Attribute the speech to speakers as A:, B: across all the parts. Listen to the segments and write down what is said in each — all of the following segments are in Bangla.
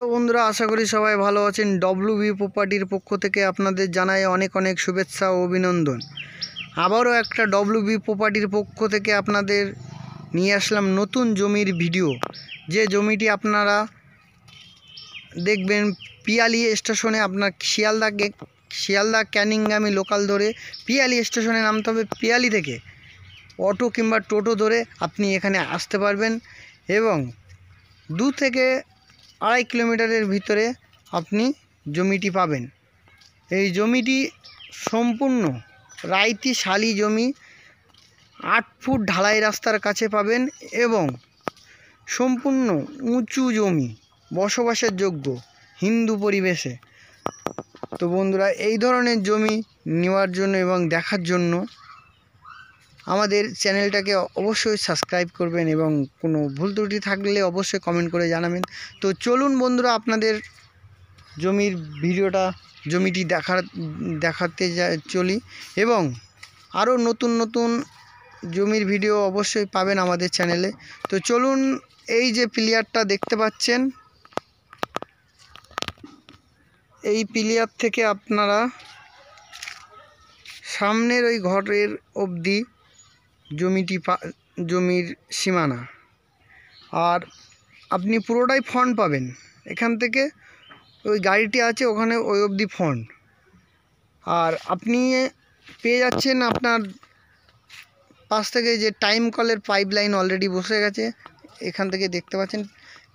A: তো বন্ধুরা, আশা করি সবাই ভালো আছেন। ডব্লিউবি প্রপার্টির পক্ষ থেকে আপনাদের জানাই অনেক অনেক শুভেচ্ছা ও অভিনন্দন। আবারও একটা ডব্লিউবি প্রপার্টির পক্ষ থেকে আপনাদের নিয়ে আসলাম নতুন জমির ভিডিও। যে জমিটি আপনারা দেখবেন পিয়ালি স্টেশনে, আপনার শিয়ালদা ক্যানিংগামী লোকাল ধরে পিয়ালি স্টেশনে নামতে হবে। পিয়ালি থেকে অটো কিংবা টোটো ধরে আপনি এখানে আসতে পারবেন এবং 2 থেকে 2.5 কিলোমিটারের ভিতরে আপনি জমিটি পাবেন। এই জমিটি সম্পূর্ণ রাইতি শালি জমি, 8 ফুট ঢালাই রাস্তার কাছে পাবেন এবং সম্পূর্ণ উঁচু জমি, বসবাসের যোগ্য হিন্দু পরিবেশে। তো বন্ধুরা, এই ধরনের জমি নেওয়ার জন্য এবং দেখার জন্য আমাদের চ্যানেলটাকে অবশ্যই সাবস্ক্রাইব করবেন এবং কোনো ভুল ত্রুটি থাকলে অবশ্যই কমেন্ট করে জানাবেন। তো চলুন বন্ধুরা, আপনাদের জমিটি দেখাতে চলি এবং আরও নতুন নতুন জমির ভিডিও অবশ্যই পাবেন আমাদের চ্যানেলে। তো চলুন, এই যে প্লেয়ারটা দেখতে পাচ্ছেন, এই প্লেয়ার থেকে আপনারা সামনের ওই ঘরের অবধি জমির সীমানা, আর আপনি পুরোটাই ফন্ড পাবেন। এখান থেকে ওই গাড়িটি আছে ওখানে ওই অবধি ফন্ড, আর আপনি পেয়ে যাচ্ছেন আপনার পাশ থেকে যে টাইম কলের পাইপ লাইন অলরেডি বসে গেছে। এখান থেকে দেখতে পাচ্ছেন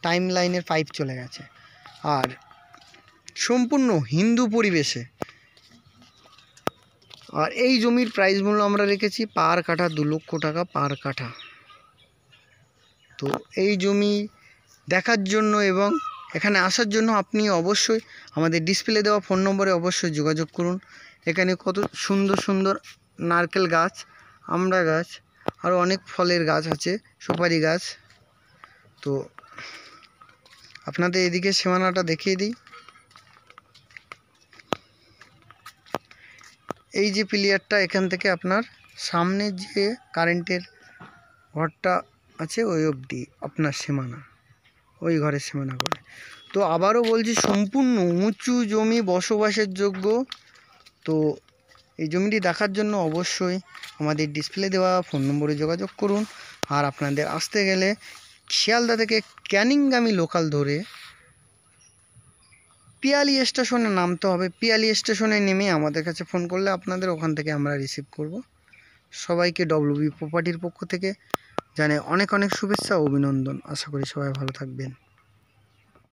A: টাইম লাইনের পাইপ চলে গেছে, আর সম্পূর্ণ হিন্দু পরিবেশে। আর এই জমির প্রাইস মূল্য আমরা রেখেছি পার কাঠা 2 লক্ষ টাকা পার কাঠা। তো এই জমি দেখার জন্য এবং এখানে আসার জন্য আপনি অবশ্যই আমাদের ডিসপ্লে দেওয়া ফোন নম্বরে অবশ্যই যোগাযোগ করুন। এখানে কত সুন্দর সুন্দর নারকেল গাছ, আমড়া গাছ, আরও অনেক ফলের গাছ আছে, সুপারি গাছ। তো আপনাদের এদিকে সীমানাটা দেখিয়ে দিই। এই যে প্লেয়ারটা, এখান থেকে আপনার সামনে যে কারেন্টের ঘরটা আছে ওই অবধি আপনার সীমানা, ওই ঘরের সীমানা করে। তো আবারও বলছি, সম্পূর্ণ উঁচু জমি, বসবাসের যোগ্য। তো এই জমিটি দেখার জন্য অবশ্যই আমাদের ডিসপ্লে দেওয়া ফোন নম্বরে যোগাযোগ করুন। আর আপনাদের আসতে গেলে শিয়ালদা থেকে ক্যানিংগামী লোকাল ধরে পিয়ালি স্টেশনে নামতে হবে। পিয়ালি স্টেশনে নেমে আমাদের কাছে ফোন করলে আপনাদের ওখান থেকে আমরা রিসিভ করব। সবাইকে ডব্লিউবি প্রপার্টির পক্ষ থেকে জানাই অনেক অনেক শুভেচ্ছা ও অভিনন্দন। আশা করি সবাই ভালো থাকবেন।